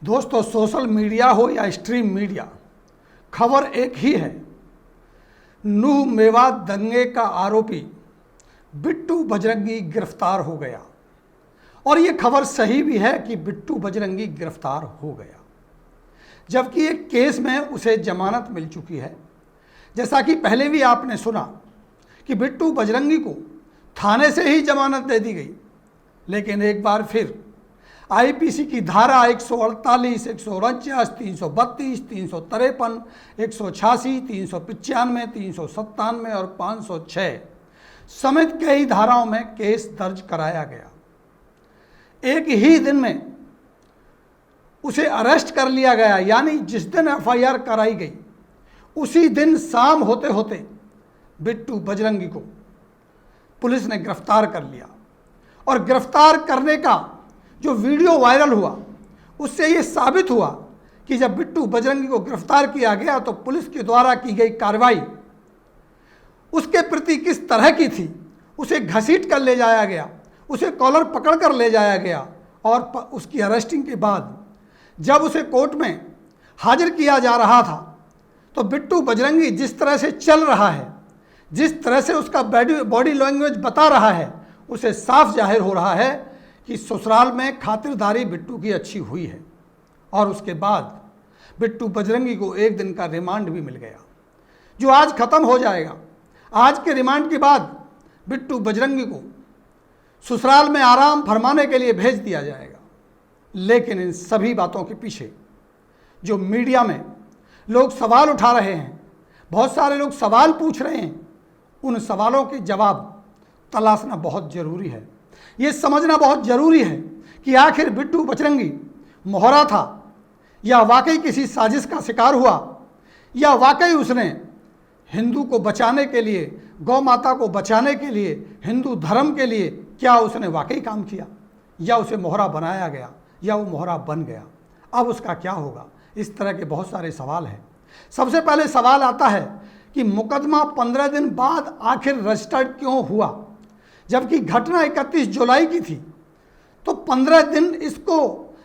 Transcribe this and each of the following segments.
दोस्तों, social media हो या स्ट्रीम मीडिया, खबर एक ही है। नूह मेवात दंगे का आरोपी बिट्टू बजरंगी गिरफ्तार हो गया। और ये खबर सही भी है कि बिट्टू बजरंगी गिरफ्तार हो गया, जबकि एक केस में उसे जमानत मिल चुकी है। जैसा कि पहले भी आपने सुना कि बिट्टू बजरंगी को थाने से ही जमानत दे दी गई, लेकिन एक बार फिर आईपीसी की धारा 148, 149, 332, 353, 186, 395, 397 और 506 समेत कई धाराओं में केस दर्ज कराया गया। एक ही दिन में उसे अरेस्ट कर लिया गया, यानी जिस दिन एफआईआर कराई गई उसी दिन शाम होते होते बिट्टू बजरंगी को पुलिस ने गिरफ्तार कर लिया। और गिरफ्तार करने का जो वीडियो वायरल हुआ, उससे ये साबित हुआ कि जब बिट्टू बजरंगी को गिरफ्तार किया गया तो पुलिस के द्वारा की गई कार्रवाई उसके प्रति किस तरह की थी। उसे घसीट कर ले जाया गया, उसे कॉलर पकड़ कर ले जाया गया और उसकी अरेस्टिंग के बाद जब उसे कोर्ट में हाजिर किया जा रहा था तो बिट्टू बजरंगी जिस तरह से चल रहा है, जिस तरह से उसका बॉडी लैंग्वेज बता रहा है, उसे साफ जाहिर हो रहा है कि ससुराल में खातिरदारी बिट्टू की अच्छी हुई है। और उसके बाद बिट्टू बजरंगी को एक दिन का रिमांड भी मिल गया, जो आज ख़त्म हो जाएगा। आज के रिमांड के बाद बिट्टू बजरंगी को ससुराल में आराम फरमाने के लिए भेज दिया जाएगा। लेकिन इन सभी बातों के पीछे जो मीडिया में लोग सवाल उठा रहे हैं, बहुत सारे लोग सवाल पूछ रहे हैं, उन सवालों के जवाब तलाशना बहुत ज़रूरी है। ये समझना बहुत ज़रूरी है कि आखिर बिट्टू बजरंगी मोहरा था या वाकई किसी साजिश का शिकार हुआ, या वाकई उसने हिंदू को बचाने के लिए, गौ माता को बचाने के लिए, हिंदू धर्म के लिए क्या उसने वाकई काम किया, या उसे मोहरा बनाया गया, या वो मोहरा बन गया। अब उसका क्या होगा, इस तरह के बहुत सारे सवाल हैं। सबसे पहले सवाल आता है कि मुकदमा 15 दिन बाद आखिर रजिस्टर्ड क्यों हुआ, जबकि घटना 31 जुलाई की थी। तो 15 दिन इसको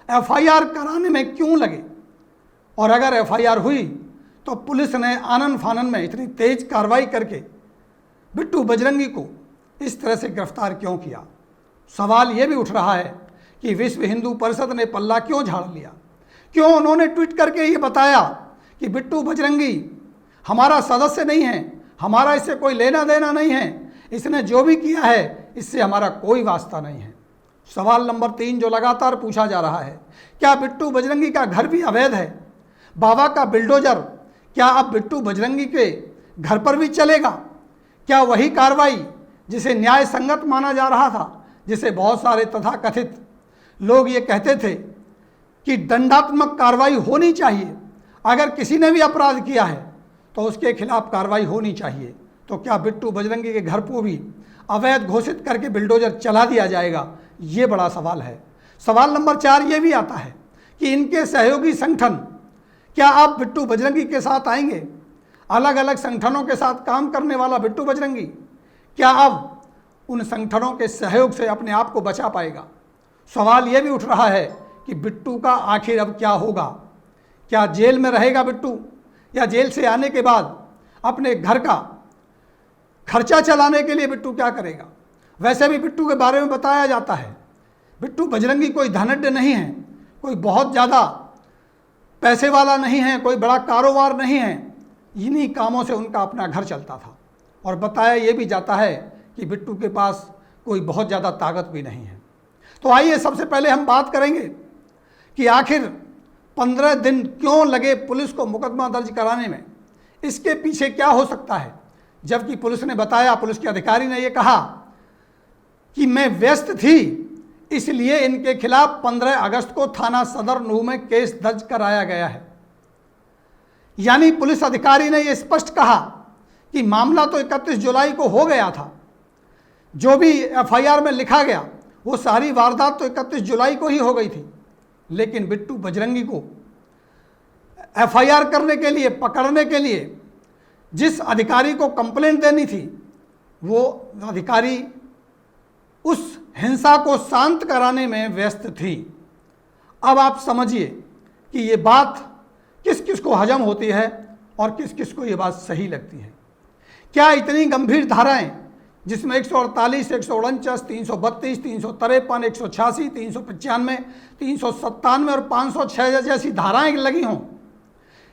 एफआईआर कराने में क्यों लगे, और अगर एफआईआर हुई तो पुलिस ने आनन फानन में इतनी तेज कार्रवाई करके बिट्टू बजरंगी को इस तरह से गिरफ्तार क्यों किया। सवाल ये भी उठ रहा है कि विश्व हिंदू परिषद ने पल्ला क्यों झाड़ लिया, क्यों उन्होंने ट्वीट करके ये बताया कि बिट्टू बजरंगी हमारा सदस्य नहीं है, हमारा इससे कोई लेना देना नहीं है, इसने जो भी किया है इससे हमारा कोई वास्ता नहीं है। सवाल नंबर 3 जो लगातार पूछा जा रहा है, क्या बिट्टू बजरंगी का घर भी अवैध है? बाबा का बिल्डोजर क्या अब बिट्टू बजरंगी के घर पर भी चलेगा? क्या वही कार्रवाई जिसे न्याय संगत माना जा रहा था, जिसे बहुत सारे तथाकथित लोग ये कहते थे कि दंडात्मक कार्रवाई होनी चाहिए, अगर किसी ने भी अपराध किया है तो उसके खिलाफ कार्रवाई होनी चाहिए, तो क्या बिट्टू बजरंगी के घर को भी अवैध घोषित करके बिल्डोजर चला दिया जाएगा? ये बड़ा सवाल है। सवाल नंबर 4 ये भी आता है कि इनके सहयोगी संगठन क्या अब बिट्टू बजरंगी के साथ आएंगे? अलग अलग संगठनों के साथ काम करने वाला बिट्टू बजरंगी क्या अब उन संगठनों के सहयोग से अपने आप को बचा पाएगा? सवाल ये भी उठ रहा है कि बिट्टू का आखिर अब क्या होगा? क्या जेल में रहेगा बिट्टू, या जेल से आने के बाद अपने घर का खर्चा चलाने के लिए बिट्टू क्या करेगा? वैसे भी बिट्टू के बारे में बताया जाता है बिट्टू बजरंगी कोई धनाढ्य नहीं है, कोई बहुत ज़्यादा पैसे वाला नहीं है, कोई बड़ा कारोबार नहीं है। इन्हीं कामों से उनका अपना घर चलता था। और बताया ये भी जाता है कि बिट्टू के पास कोई बहुत ज़्यादा ताकत भी नहीं है। तो आइए सबसे पहले हम बात करेंगे कि आखिर 15 दिन क्यों लगे पुलिस को मुकदमा दर्ज कराने में, इसके पीछे क्या हो सकता है। जबकि पुलिस ने बताया, पुलिस के अधिकारी ने यह कहा कि मैं व्यस्त थी, इसलिए इनके खिलाफ 15 अगस्त को थाना सदर नूह में केस दर्ज कराया गया है। यानी पुलिस अधिकारी ने यह स्पष्ट कहा कि मामला तो 31 जुलाई को हो गया था, जो भी एफआईआर में लिखा गया वो सारी वारदात तो 31 जुलाई को ही हो गई थी। लेकिन बिट्टू बजरंगी को एफआईआर करने के लिए, पकड़ने के लिए जिस अधिकारी को कंप्लेंट देनी थी, वो अधिकारी उस हिंसा को शांत कराने में व्यस्त थी। अब आप समझिए कि ये बात किस किस को हजम होती है और किस किस को ये बात सही लगती है। क्या इतनी गंभीर धाराएं जिसमें 148, 149, 332, 353, 186, 395, 397 और 506 जैसी धाराएं लगी हों,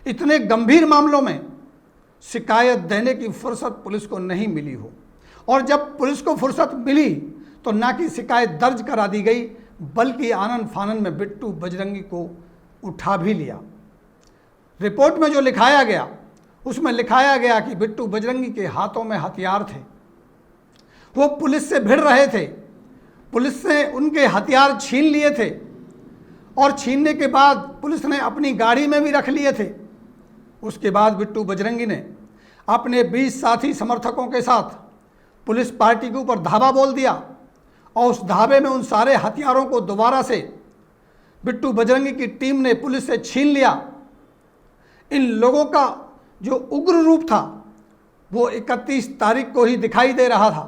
इतने गंभीर मामलों में शिकायत देने की फुर्सत पुलिस को नहीं मिली हो, और जब पुलिस को फुर्सत मिली तो ना कि शिकायत दर्ज करा दी गई बल्कि आनन फानन में बिट्टू बजरंगी को उठा भी लिया। रिपोर्ट में जो लिखाया गया उसमें लिखाया गया कि बिट्टू बजरंगी के हाथों में हथियार थे, वो पुलिस से भिड़ रहे थे, पुलिस ने उनके हथियार छीन लिए थे और छीनने के बाद पुलिस ने अपनी गाड़ी में भी रख लिए थे। उसके बाद बिट्टू बजरंगी ने अपने 20 साथी समर्थकों के साथ पुलिस पार्टी के ऊपर धावा बोल दिया और उस धावे में उन सारे हथियारों को दोबारा से बिट्टू बजरंगी की टीम ने पुलिस से छीन लिया। इन लोगों का जो उग्र रूप था वो 31 तारीख को ही दिखाई दे रहा था,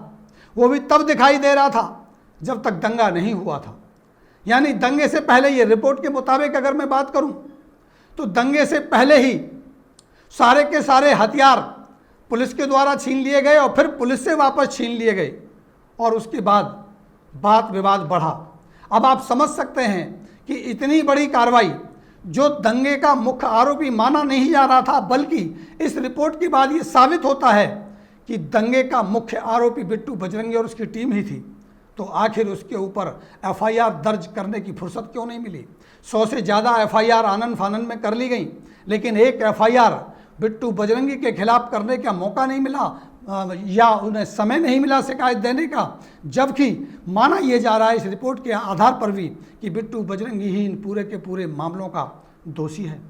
वो भी तब दिखाई दे रहा था जब तक दंगा नहीं हुआ था। यानी दंगे से पहले, ये रिपोर्ट के मुताबिक अगर मैं बात करूं तो दंगे से पहले ही सारे के सारे हथियार पुलिस के द्वारा छीन लिए गए और फिर पुलिस से वापस छीन लिए गए और उसके बाद बात विवाद बढ़ा। अब आप समझ सकते हैं कि इतनी बड़ी कार्रवाई, जो दंगे का मुख्य आरोपी माना नहीं जा रहा था, बल्कि इस रिपोर्ट के बाद ये साबित होता है कि दंगे का मुख्य आरोपी बिट्टू बजरंगी और उसकी टीम ही थी, तो आखिर उसके ऊपर एफआईआर दर्ज करने की फुर्सत क्यों नहीं मिली। 100 से ज़्यादा एफआईआर आनन फानन में कर ली गई, लेकिन एक एफआईआर बिट्टू बजरंगी के खिलाफ करने का मौका नहीं मिला या उन्हें समय नहीं मिला शिकायत देने का, जबकि माना यह जा रहा है इस रिपोर्ट के आधार पर भी कि बिट्टू बजरंगी ही इन पूरे के पूरे मामलों का दोषी है।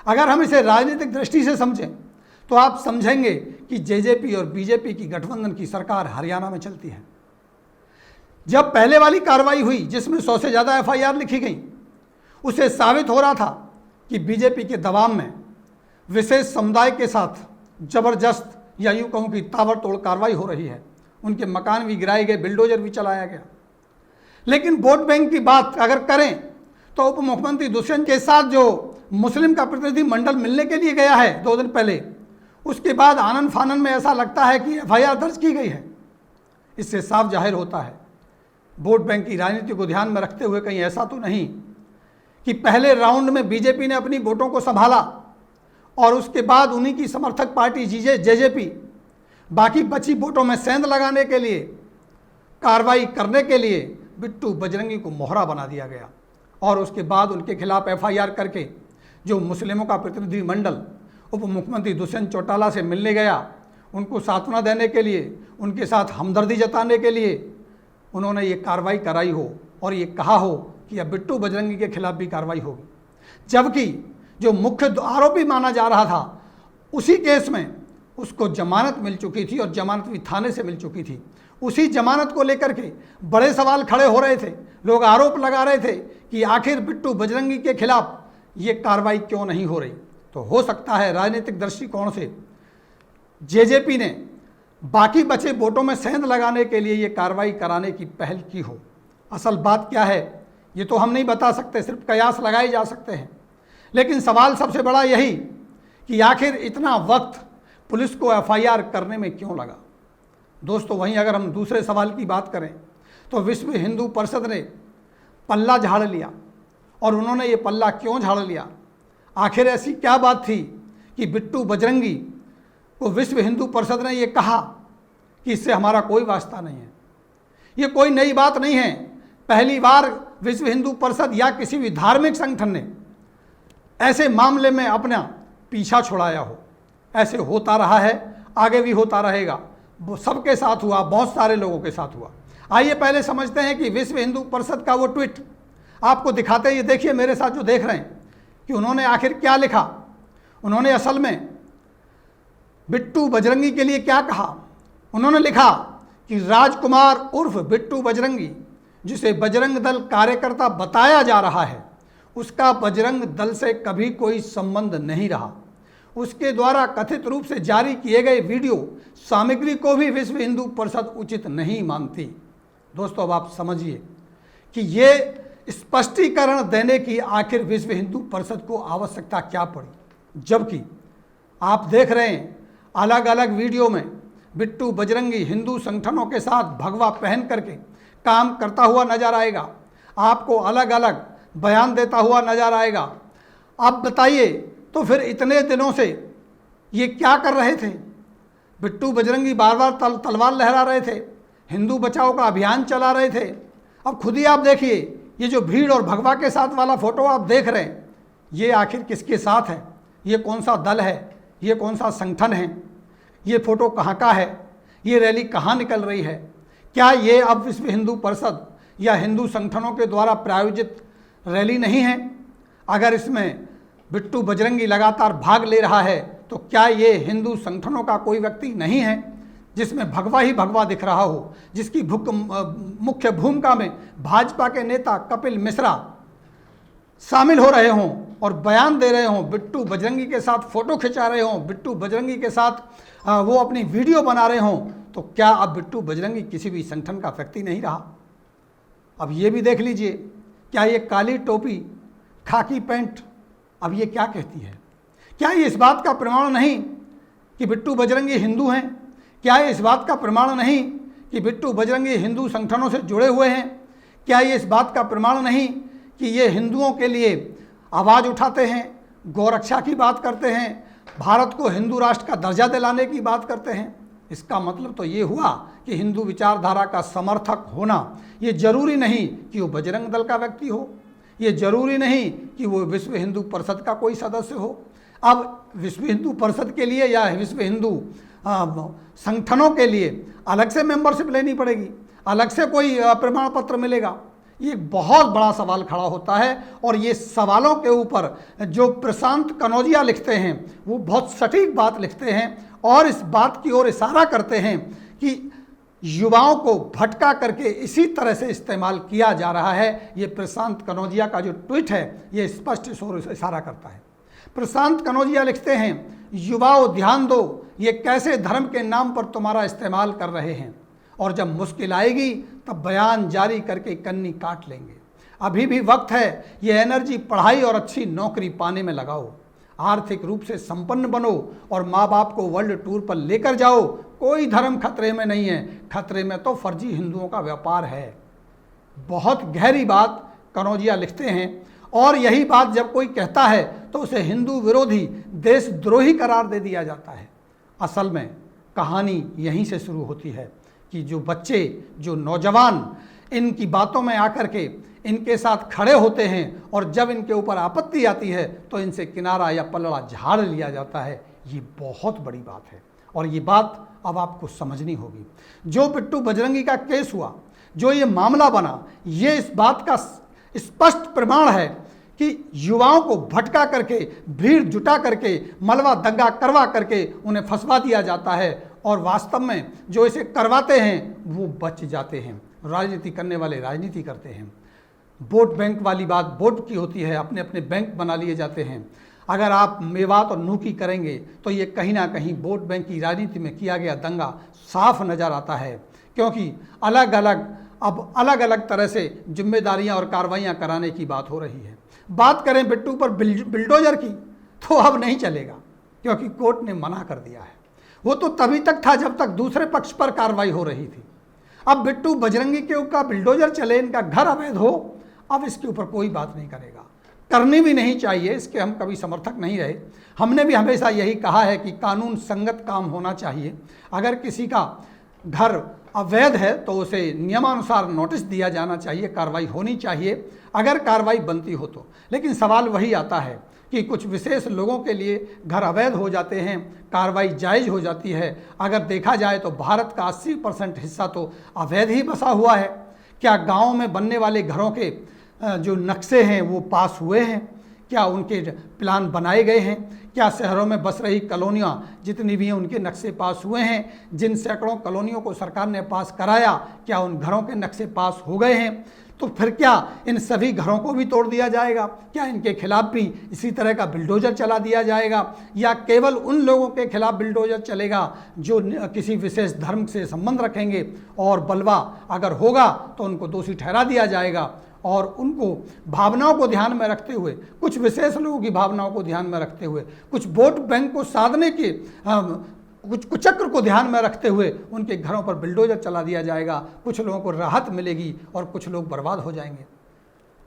अगर हम इसे राजनीतिक दृष्टि से समझें तो आप समझेंगे कि जेजेपी और बीजेपी की गठबंधन की सरकार हरियाणा में चलती है। जब पहले वाली कार्रवाई हुई जिसमें 100 से ज़्यादा एफआईआर लिखी गई, उसे साबित हो रहा था कि बीजेपी के दबाव में विशेष समुदाय के साथ जबरदस्त या यूँ कहूँ कि ताबड़तोड़ कार्रवाई हो रही है। उनके मकान भी गिराए गए, बिल्डोजर भी चलाया गया। लेकिन वोट बैंक की बात अगर करें तो उप मुख्यमंत्री दुष्यंत के साथ जो मुस्लिम का प्रतिनिधि मंडल मिलने के लिए गया है 2 दिन पहले, उसके बाद आनन फानन में ऐसा लगता है कि एफआईआर दर्ज की गई है। इससे साफ जाहिर होता है वोट बैंक की राजनीति को ध्यान में रखते हुए कहीं ऐसा तो नहीं कि पहले राउंड में बीजेपी ने अपनी वोटों को संभाला और उसके बाद उन्हीं की समर्थक पार्टी जेजेपी बाकी बची वोटों में सेंध लगाने के लिए, कार्रवाई करने के लिए बिट्टू बजरंगी को मोहरा बना दिया गया और उसके बाद उनके खिलाफ एफआईआर करके जो मुस्लिमों का प्रतिनिधि मंडल उप मुख्यमंत्री दुष्यंत चौटाला से मिलने गया, उनको सांत्वना देने के लिए, उनके साथ हमदर्दी जताने के लिए उन्होंने ये कार्रवाई कराई हो और ये कहा हो कि अब बिट्टू बजरंगी के खिलाफ भी कार्रवाई होगी, जबकि जो मुख्य आरोपी माना जा रहा था उसी केस में उसको जमानत मिल चुकी थी और जमानत भी थाने से मिल चुकी थी। उसी जमानत को लेकर के बड़े सवाल खड़े हो रहे थे, लोग आरोप लगा रहे थे कि आखिर बिट्टू बजरंगी के खिलाफ ये कार्रवाई क्यों नहीं हो रही। तो हो सकता है राजनीतिक दृष्टिकोण से जेजेपी ने बाकी बचे वोटों में सेंध लगाने के लिए ये कार्रवाई कराने की पहल की हो। असल बात क्या है ये तो हम नहीं बता सकते, सिर्फ कयास लगाए जा सकते हैं। लेकिन सवाल सबसे बड़ा यही कि आखिर इतना वक्त पुलिस को एफआईआर करने में क्यों लगा। दोस्तों, वहीं अगर हम दूसरे सवाल की बात करें तो विश्व हिंदू परिषद ने पल्ला झाड़ लिया, और उन्होंने ये पल्ला क्यों झाड़ लिया, आखिर ऐसी क्या बात थी कि बिट्टू बजरंगी को विश्व हिंदू परिषद ने ये कहा कि इससे हमारा कोई वास्ता नहीं है। ये कोई नई बात नहीं है, पहली बार विश्व हिंदू परिषद या किसी भी धार्मिक संगठन ने ऐसे मामले में अपना पीछा छुड़ाया हो। ऐसे होता रहा है, आगे भी होता रहेगा। वो सबके साथ हुआ, बहुत सारे लोगों के साथ हुआ। आइए पहले समझते हैं कि विश्व हिंदू परिषद का वो ट्वीट आपको दिखाते हैं। ये देखिए मेरे साथ जो देख रहे हैं कि उन्होंने आखिर क्या लिखा। उन्होंने असल में बिट्टू बजरंगी के लिए क्या कहा। उन्होंने लिखा कि राजकुमार उर्फ बिट्टू बजरंगी, जिसे बजरंग दल कार्यकर्ता बताया जा रहा है, उसका बजरंग दल से कभी कोई संबंध नहीं रहा। उसके द्वारा कथित रूप से जारी किए गए वीडियो सामग्री को भी विश्व हिंदू परिषद उचित नहीं मानती। दोस्तों, अब आप समझिए कि ये स्पष्टीकरण देने की आखिर विश्व हिंदू परिषद को आवश्यकता क्या पड़ी, जबकि आप देख रहे हैं अलग अलग वीडियो में बिट्टू बजरंगी हिंदू संगठनों के साथ भगवा पहन करके काम करता हुआ नजर आएगा, आपको अलग अलग बयान देता हुआ नजर आएगा। अब बताइए तो फिर इतने दिनों से ये क्या कर रहे थे? बिट्टू बजरंगी बार बार तलवार लहरा रहे थे, हिंदू बचाओ का अभियान चला रहे थे। अब खुद ही आप देखिए, ये जो भीड़ और भगवा के साथ वाला फोटो आप देख रहे हैं, ये आखिर किसके साथ है? ये कौन सा दल है? ये कौन सा संगठन है? ये फोटो कहाँ का है? ये रैली कहाँ निकल रही है? क्या ये अब विश्व हिंदू परिषद या हिंदू संगठनों के द्वारा प्रायोजित रैली नहीं है? अगर इसमें बिट्टू बजरंगी लगातार भाग ले रहा है तो क्या ये हिंदू संगठनों का कोई व्यक्ति नहीं है जिसमें भगवा ही भगवा दिख रहा हो, जिसकी मुख्य भूमिका में भाजपा के नेता कपिल मिश्रा शामिल हो रहे हों और बयान दे रहे हों, बिट्टू बजरंगी के साथ फोटो खिंचा रहे हों, बिट्टू बजरंगी के साथ वो अपनी वीडियो बना रहे हों, तो क्या अब बिट्टू बजरंगी किसी भी संगठन का व्यक्ति नहीं रहा? अब ये भी देख लीजिए, क्या ये काली टोपी खाकी पैंट अब ये क्या कहती है? क्या ये इस बात का प्रमाण नहीं कि बिट्टू बजरंगी हिंदू हैं? क्या ये इस बात का प्रमाण नहीं कि बिट्टू बजरंगी हिंदू संगठनों से जुड़े हुए हैं? क्या ये इस बात का प्रमाण नहीं कि ये हिंदुओं के लिए आवाज़ उठाते हैं, गौरक्षा की बात करते हैं, भारत को हिंदू राष्ट्र का दर्जा दिलाने की बात करते हैं? इसका मतलब तो ये हुआ कि हिंदू विचारधारा का समर्थक होना ये जरूरी नहीं कि वो बजरंग दल का व्यक्ति हो, ये जरूरी नहीं कि वो विश्व हिंदू परिषद का कोई सदस्य हो। अब विश्व हिंदू परिषद के लिए या विश्व हिंदू संगठनों के लिए अलग से मेंबरशिप लेनी पड़ेगी, अलग से कोई प्रमाण पत्र मिलेगा? ये बहुत बड़ा सवाल खड़ा होता है। और ये सवालों के ऊपर जो प्रशांत कनौजिया लिखते हैं वो बहुत सटीक बात लिखते हैं और इस बात की ओर इशारा करते हैं कि युवाओं को भटका करके इसी तरह से इस्तेमाल किया जा रहा है। ये प्रशांत कनौजिया का जो ट्वीट है ये स्पष्ट इस ओर इशारा करता है। प्रशांत कनौजिया लिखते हैं, युवाओं ध्यान दो, ये कैसे धर्म के नाम पर तुम्हारा इस्तेमाल कर रहे हैं और जब मुश्किल आएगी तब बयान जारी करके कन्नी काट लेंगे। अभी भी वक्त है, ये एनर्जी पढ़ाई और अच्छी नौकरी पाने में लगाओ, आर्थिक रूप से संपन्न बनो और माँ बाप को वर्ल्ड टूर पर लेकर जाओ। कोई धर्म खतरे में नहीं है, खतरे में तो फर्जी हिंदुओं का व्यापार है। बहुत गहरी बात कनौजिया लिखते हैं और यही बात जब कोई कहता है तो उसे हिंदू विरोधी, देशद्रोही करार दे दिया जाता है। असल में कहानी यहीं से शुरू होती है कि जो बच्चे, जो नौजवान इनकी बातों में आकर के इनके साथ खड़े होते हैं और जब इनके ऊपर आपत्ति आती है तो इनसे किनारा या पलड़ा झाड़ लिया जाता है। ये बहुत बड़ी बात है और ये बात अब आपको समझनी होगी। जो बिट्टू बजरंगी का केस हुआ, जो ये मामला बना, ये इस बात का स्पष्ट प्रमाण है कि युवाओं को भटका करके, भीड़ जुटा करके, मलबा दंगा करवा करके उन्हें फंसवा दिया जाता है और वास्तव में जो इसे करवाते हैं वो बच जाते हैं। राजनीति करने वाले राजनीति करते हैं। वोट बैंक वाली बात वोट की होती है, अपने अपने बैंक बना लिए जाते हैं। अगर आप मेवात और नू की करेंगे तो ये कहीं ना कहीं वोट बैंक की राजनीति में किया गया दंगा साफ नज़र आता है, क्योंकि अलग अलग तरह से जिम्मेदारियां और कार्रवाइयां कराने की बात हो रही है। बात करें बिट्टू पर बिल्डोजर की तो अब नहीं चलेगा, क्योंकि कोर्ट ने मना कर दिया है। वो तो तभी तक था जब तक दूसरे पक्ष पर कार्रवाई हो रही थी। अब बिट्टू बजरंगी के ऊपर बिल्डोजर चले, इनका घर अवैध हो, अब इसके ऊपर कोई बात नहीं करेगा, करनी भी नहीं चाहिए, इसके हम कभी समर्थक नहीं रहे। हमने भी हमेशा यही कहा है कि कानून संगत काम होना चाहिए। अगर किसी का घर अवैध है तो उसे नियमानुसार नोटिस दिया जाना चाहिए, कार्रवाई होनी चाहिए अगर कार्रवाई बनती हो तो। लेकिन सवाल वही आता है कि कुछ विशेष लोगों के लिए घर अवैध हो जाते हैं, कार्रवाई जायज़ हो जाती है। अगर देखा जाए तो भारत का 80% हिस्सा तो अवैध ही बसा हुआ है। क्या गाँव में बनने वाले घरों के जो नक्शे हैं वो पास हुए हैं? क्या उनके प्लान बनाए गए हैं? क्या शहरों में बस रही कॉलोनियाँ जितनी भी हैं उनके नक्शे पास हुए हैं? जिन सैकड़ों कॉलोनियों को सरकार ने पास कराया, क्या उन घरों के नक्शे पास हो गए हैं? तो फिर क्या इन सभी घरों को भी तोड़ दिया जाएगा? क्या इनके खिलाफ भी इसी तरह का बिल्डोजर चला दिया जाएगा? या केवल उन लोगों के खिलाफ बिल्डोजर चलेगा जो किसी विशेष धर्म से संबंध रखेंगे और बलवा अगर होगा तो उनको दोषी ठहरा दिया जाएगा और उनको भावनाओं को ध्यान में रखते हुए, कुछ विशेष लोगों की भावनाओं को ध्यान में रखते हुए, कुछ वोट बैंक को साधने के कुछ कुचक्र को ध्यान में रखते हुए उनके घरों पर बिल्डोजर चला दिया जाएगा। कुछ लोगों को राहत मिलेगी और कुछ लोग बर्बाद हो जाएंगे।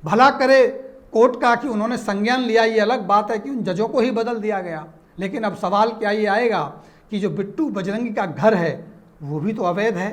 भला करे कोर्ट का कि उन्होंने संज्ञान लिया, ये अलग बात है कि उन जजों को ही बदल दिया गया, लेकिन अब सवाल क्या ये आएगा कि जो बिट्टू बजरंगी का घर है वो भी तो अवैध है,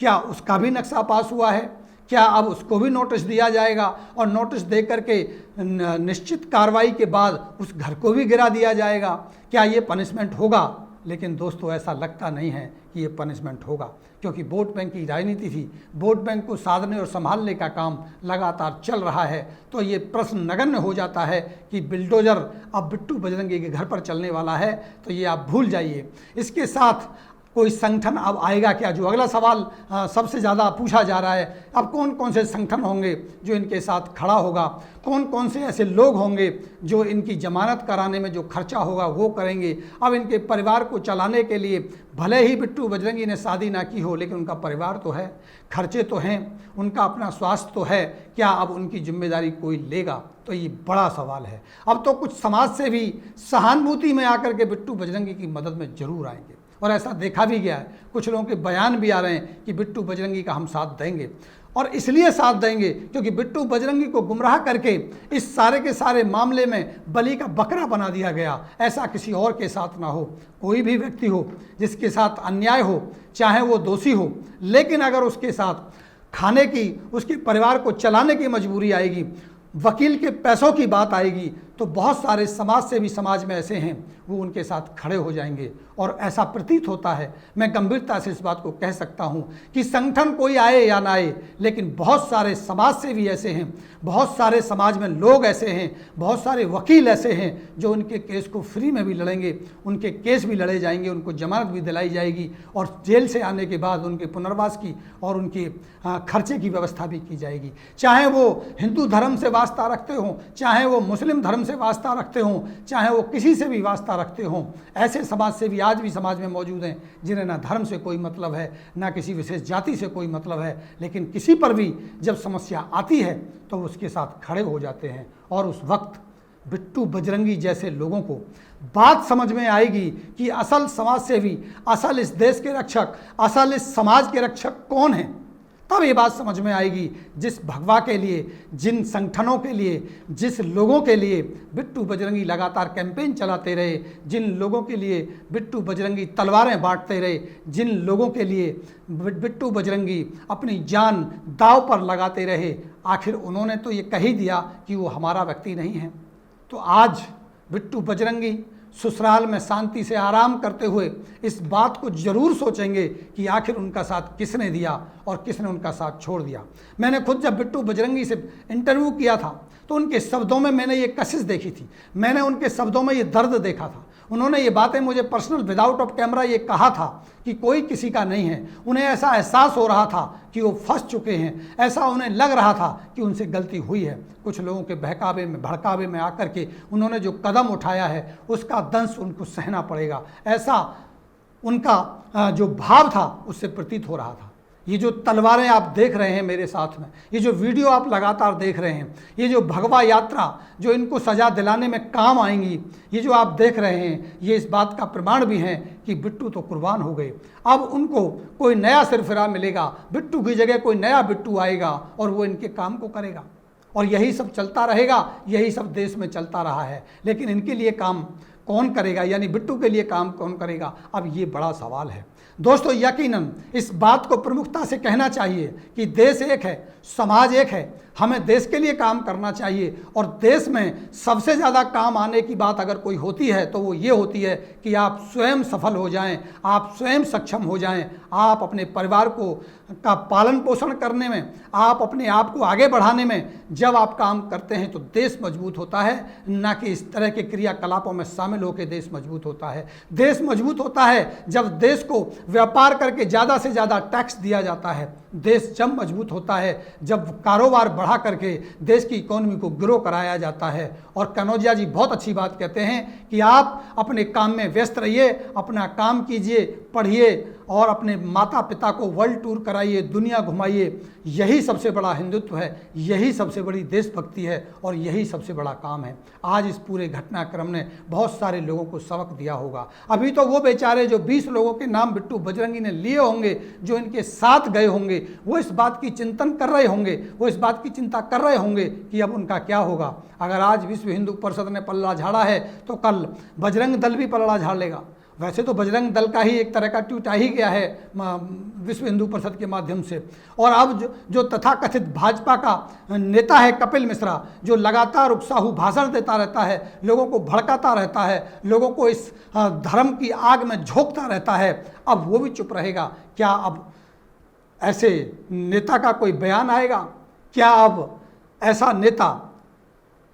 क्या उसका भी नक्शा पास हुआ है? क्या अब उसको भी नोटिस दिया जाएगा और नोटिस दे करके निश्चित कार्रवाई के बाद उस घर को भी गिरा दिया जाएगा? क्या ये पनिशमेंट होगा? लेकिन दोस्तों ऐसा लगता नहीं है कि ये पनिशमेंट होगा, क्योंकि वोट बैंक की राजनीति थी, वोट बैंक को साधने और संभालने का काम लगातार चल रहा है। तो ये प्रश्न नगण्य हो जाता है कि बिल्डोजर अब बिट्टू बजरंगी के घर पर चलने वाला है, तो ये आप भूल जाइए। इसके साथ कोई संगठन अब आएगा क्या, जो अगला सवाल सबसे ज़्यादा पूछा जा रहा है। अब कौन कौन से संगठन होंगे जो इनके साथ खड़ा होगा, कौन कौन से ऐसे लोग होंगे जो इनकी जमानत कराने में जो खर्चा होगा वो करेंगे। अब इनके परिवार को चलाने के लिए भले ही बिट्टू बजरंगी ने शादी ना की हो, लेकिन उनका परिवार तो है, खर्चे तो हैं, उनका अपना स्वास्थ्य तो है, क्या अब उनकी जिम्मेदारी कोई लेगा? तो ये बड़ा सवाल है। अब तो कुछ समाज से भी सहानुभूति में आकर के बिट्टू बजरंगी की मदद में जरूर आएंगे, और ऐसा देखा भी गया है। कुछ लोगों के बयान भी आ रहे हैं कि बिट्टू बजरंगी का हम साथ देंगे, और इसलिए साथ देंगे क्योंकि बिट्टू बजरंगी को गुमराह करके इस सारे के सारे मामले में बलि का बकरा बना दिया गया। ऐसा किसी और के साथ ना हो। कोई भी व्यक्ति हो जिसके साथ अन्याय हो, चाहे वो दोषी हो, लेकिन अगर उसके साथ खाने की, उसके परिवार को चलाने की मजबूरी आएगी, वकील के पैसों की बात आएगी, तो बहुत सारे समाज से भी समाज में ऐसे हैं वो उनके साथ खड़े हो जाएंगे। और ऐसा प्रतीत होता है, मैं गंभीरता से इस बात को कह सकता हूं कि संगठन कोई आए या ना आए, लेकिन बहुत सारे समाज से भी ऐसे हैं, बहुत सारे समाज में लोग ऐसे हैं, बहुत सारे वकील ऐसे हैं जो उनके केस को फ्री में भी लड़ेंगे, उनके केस भी लड़े जाएंगे, उनको जमानत भी दिलाई जाएगी, और जेल से आने के बाद उनके पुनर्वास की और उनके खर्चे की व्यवस्था भी की जाएगी। चाहे वो हिंदू धर्म से वास्ता रखते हों, चाहे वो मुस्लिम धर्म से वास्ता रखते हों, चाहे वो किसी से भी वास्ता रखते हों, ऐसे समाज से भी आज भी समाज में मौजूद हैं जिन्हें ना धर्म से कोई मतलब है, ना किसी विशेष जाति से कोई मतलब है, लेकिन किसी पर भी जब समस्या आती है तो उसके साथ खड़े हो जाते हैं। और उस वक्त बिट्टू बजरंगी जैसे लोगों को बात समझ में आएगी कि असल समाज सेवी, असल इस देश के रक्षक, असल इस समाज के रक्षक कौन हैं। तब ये बात समझ में आएगी जिस भगवा के लिए, जिन संगठनों के लिए, जिस लोगों के लिए बिट्टू बजरंगी लगातार कैंपेन चलाते रहे, जिन लोगों के लिए बिट्टू बजरंगी तलवारें बांटते रहे, जिन लोगों के लिए बिट्टू बजरंगी अपनी जान दांव पर लगाते रहे, आखिर उन्होंने तो ये कह ही दिया कि वो हमारा व्यक्ति नहीं है। तो आज बिट्टू बजरंगी ससुराल में शांति से आराम करते हुए इस बात को जरूर सोचेंगे कि आखिर उनका साथ किसने दिया और किसने उनका साथ छोड़ दिया। मैंने खुद जब बिट्टू बजरंगी से इंटरव्यू किया था तो उनके शब्दों में मैंने ये कशिश देखी थी, मैंने उनके शब्दों में ये दर्द देखा था। उन्होंने ये बातें मुझे पर्सनल विदाउट ऑफ कैमरा ये कहा था कि कोई किसी का नहीं है। उन्हें ऐसा एहसास हो रहा था कि वो फंस चुके हैं, ऐसा उन्हें लग रहा था कि उनसे गलती हुई है। कुछ लोगों के बहकावे में, भड़कावे में आकर के उन्होंने जो कदम उठाया है उसका दंश उनको सहना पड़ेगा, ऐसा उनका जो भाव था उससे प्रतीत हो रहा था। ये जो तलवारें आप देख रहे हैं मेरे साथ में, ये जो वीडियो आप लगातार देख रहे हैं, ये जो भगवा यात्रा जो इनको सजा दिलाने में काम आएंगी, ये जो आप देख रहे हैं, ये इस बात का प्रमाण भी है कि बिट्टू तो कुर्बान हो गए। अब उनको कोई नया सिरफिरा मिलेगा, बिट्टू की जगह कोई नया बिट्टू आएगा और वो इनके काम को करेगा, और यही सब चलता रहेगा, यही सब देश में चलता रहा है। लेकिन इनके लिए काम कौन करेगा, यानी बिट्टू के लिए काम कौन करेगा, अब ये बड़ा सवाल है। दोस्तों यकीनन इस बात को प्रमुखता से कहना चाहिए कि देश एक है, समाज एक है, हमें देश के लिए काम करना चाहिए। और देश में सबसे ज़्यादा काम आने की बात अगर कोई होती है तो वो ये होती है कि आप स्वयं सफल हो जाएं, आप स्वयं सक्षम हो जाएं, आप अपने परिवार को का पालन पोषण करने में, आप अपने आप को आगे बढ़ाने में जब आप काम करते हैं तो देश मजबूत होता है, ना कि इस तरह के क्रियाकलापों में शामिल होकर देश मजबूत होता है। देश मजबूत होता है जब देश को व्यापार करके ज़्यादा से ज़्यादा टैक्स दिया जाता है। देश जब मजबूत होता है जब कारोबार बढ़ा करके देश की इकोनॉमी को ग्रो कराया जाता है। और कनौजिया जी बहुत अच्छी बात कहते हैं कि आप अपने काम में व्यस्त रहिए, अपना काम कीजिए, पढ़िए, और अपने माता पिता को वर्ल्ड टूर कराइए, दुनिया घुमाइए। यही सबसे बड़ा हिंदुत्व है, यही सबसे बड़ी देशभक्ति है और यही सबसे बड़ा काम है। आज इस पूरे घटनाक्रम ने बहुत सारे लोगों को सबक दिया होगा। अभी तो वो बेचारे जो 20 लोगों के नाम बिट्टू बजरंगी ने लिए होंगे, जो इनके साथ गए होंगे, वो इस बात की चिंतन कर रहे होंगे, वो इस बात की चिंता कर रहे होंगे कि अब उनका क्या होगा। अगर आज विश्व हिंदू परिषद ने पल्ला झाड़ा है तो कल बजरंग दल भी पल्ला झाड़ लेगा। वैसे तो बजरंग दल का ही एक तरह का ट्वीट आ ही गया है विश्व हिंदू परिषद के माध्यम से। और अब जो तथाकथित भाजपा का नेता है कपिल मिश्रा, जो लगातार उत्साही भाषण देता रहता है, लोगों को भड़काता रहता है, लोगों को इस धर्म की आग में झोंकता रहता है, अब वो भी चुप रहेगा? क्या अब ऐसे नेता का कोई बयान आएगा? क्या अब ऐसा नेता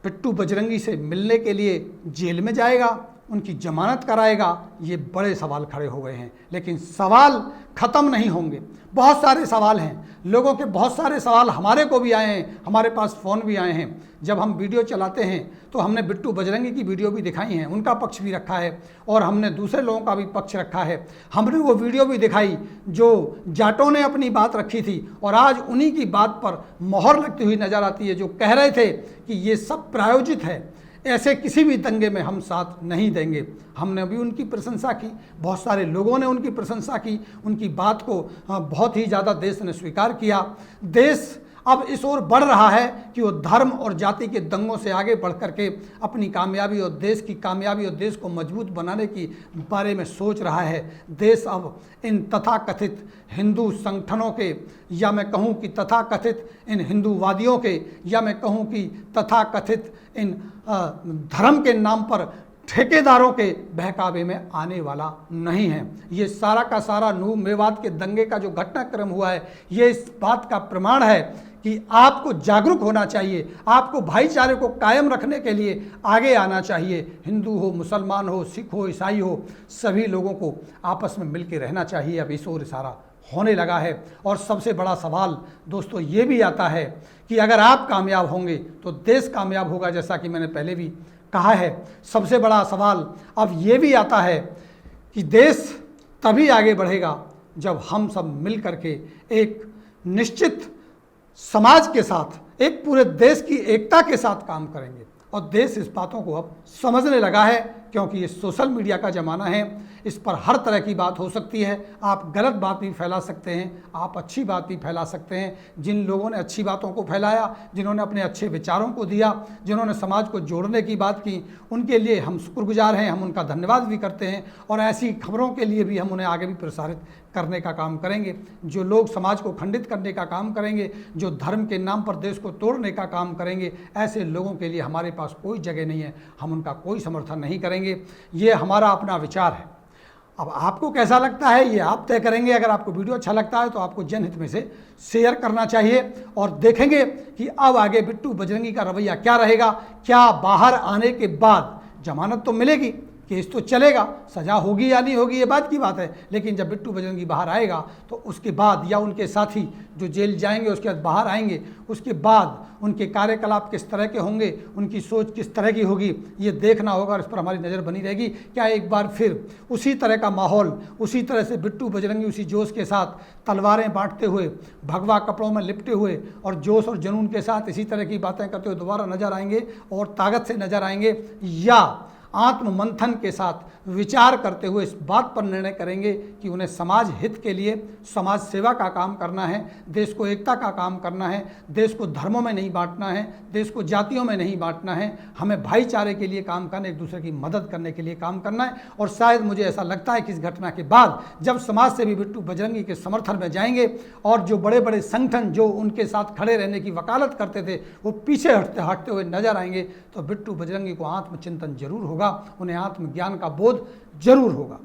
बिट्टू बजरंगी से मिलने के लिए जेल में जाएगा, उनकी जमानत कराएगा? ये बड़े सवाल खड़े हो गए हैं। लेकिन सवाल ख़त्म नहीं होंगे, बहुत सारे सवाल हैं, लोगों के बहुत सारे सवाल हमारे को भी आए हैं, हमारे पास फ़ोन भी आए हैं। जब हम वीडियो चलाते हैं तो हमने बिट्टू बजरंगी की वीडियो भी दिखाई है, उनका पक्ष भी रखा है और हमने दूसरे लोगों का भी पक्ष रखा है। हमने वो वीडियो भी दिखाई जो जाटों ने अपनी बात रखी थी और आज उन्हीं की बात पर मोहर लगती हुई नज़र आती है, जो कह रहे थे कि ये सब प्रायोजित है, ऐसे किसी भी दंगे में हम साथ नहीं देंगे। हमने भी उनकी प्रशंसा की, बहुत सारे लोगों ने उनकी प्रशंसा की, उनकी बात को बहुत ही ज़्यादा देश ने स्वीकार किया। देश अब इस ओर बढ़ रहा है कि वो धर्म और जाति के दंगों से आगे बढ़ करके अपनी कामयाबी और देश की कामयाबी और देश को मजबूत बनाने की बारे में सोच रहा है। देश अब इन तथाकथित हिंदू संगठनों के, या मैं कहूँ कि तथाकथित इन हिंदूवादियों के, या मैं कहूँ कि तथाकथित इन धर्म के नाम पर ठेकेदारों के बहकावे में आने वाला नहीं है। ये सारा का सारा नूह मेवात के दंगे का जो घटनाक्रम हुआ है, ये इस बात का प्रमाण है कि आपको जागरूक होना चाहिए, आपको भाईचारे को कायम रखने के लिए आगे आना चाहिए। हिंदू हो, मुसलमान हो, सिख हो, ईसाई हो, सभी लोगों को आपस में मिल के रहना चाहिए। अब इस ओर इशारा होने लगा है। और सबसे बड़ा सवाल दोस्तों ये भी आता है कि अगर आप कामयाब होंगे तो देश कामयाब होगा, जैसा कि मैंने पहले भी कहा है। सबसे बड़ा सवाल अब ये भी आता है कि देश तभी आगे बढ़ेगा जब हम सब मिल करके एक निश्चित समाज के साथ, एक पूरे देश की एकता के साथ काम करेंगे। और देश इस बातों को अब समझने लगा है, क्योंकि ये सोशल मीडिया का ज़माना है, इस पर हर तरह की बात हो सकती है। आप गलत बात भी फैला सकते हैं, आप अच्छी बात भी फैला सकते हैं। जिन लोगों ने अच्छी बातों को फैलाया, जिन्होंने अपने अच्छे विचारों को दिया, जिन्होंने समाज को जोड़ने की बात की, उनके लिए हम शुक्रगुजार हैं, हम उनका धन्यवाद भी करते हैं। और ऐसी खबरों के लिए भी हम उन्हें आगे भी प्रसारित करने का काम करेंगे। जो लोग समाज को खंडित करने का काम करेंगे, जो धर्म के नाम पर देश को तोड़ने का काम करेंगे, ऐसे लोगों के लिए हमारे पास कोई जगह नहीं है, हम उनका कोई समर्थन नहीं करेंगे। ये हमारा अपना विचार है। अब आपको कैसा लगता है ये आप तय करेंगे। अगर आपको वीडियो अच्छा लगता है तो आपको जनहित में से शेयर करना चाहिए और देखेंगे कि अब आगे बिट्टू बजरंगी का रवैया क्या रहेगा। क्या बाहर आने के बाद जमानत तो मिलेगी, केस तो चलेगा, सज़ा होगी या नहीं होगी ये बात की बात है, लेकिन जब बिट्टू बजरंगी बाहर आएगा तो उसके बाद, या उनके साथी जो जेल जाएंगे उसके बाद बाहर आएंगे, उसके बाद उनके कार्यकलाप किस तरह के होंगे, उनकी सोच किस तरह की होगी, ये देखना होगा और इस पर हमारी नज़र बनी रहेगी। क्या एक बार फिर उसी तरह का माहौल, उसी तरह से बिट्टू बजरंगी उसी जोश के साथ तलवारें बांटते हुए, भगवा कपड़ों में लिपटे हुए और जोश और जुनून के साथ इसी तरह की बातें करते हुए दोबारा नजर आएंगे और ताकत से नजर आएंगे, या आत्ममंथन के साथ विचार करते हुए इस बात पर निर्णय करेंगे कि उन्हें समाज हित के लिए समाज सेवा का काम करना है, देश को एकता का काम करना है, देश को धर्मों में नहीं बांटना है, देश को जातियों में नहीं बांटना है, हमें भाईचारे के लिए काम करना, एक दूसरे की मदद करने के लिए काम करना है। और शायद मुझे ऐसा लगता है कि इस घटना के बाद जब समाज से भी बिट्टू बजरंगी के समर्थन में जाएंगे और जो बड़े बड़े संगठन जो उनके साथ खड़े रहने की वकालत करते थे वो पीछे हटते हुए नजर आएंगे, तो बिट्टू बजरंगी को आत्मचिंतन जरूर होगा, उन्हें आत्मज्ञान का बोध जरूर होगा।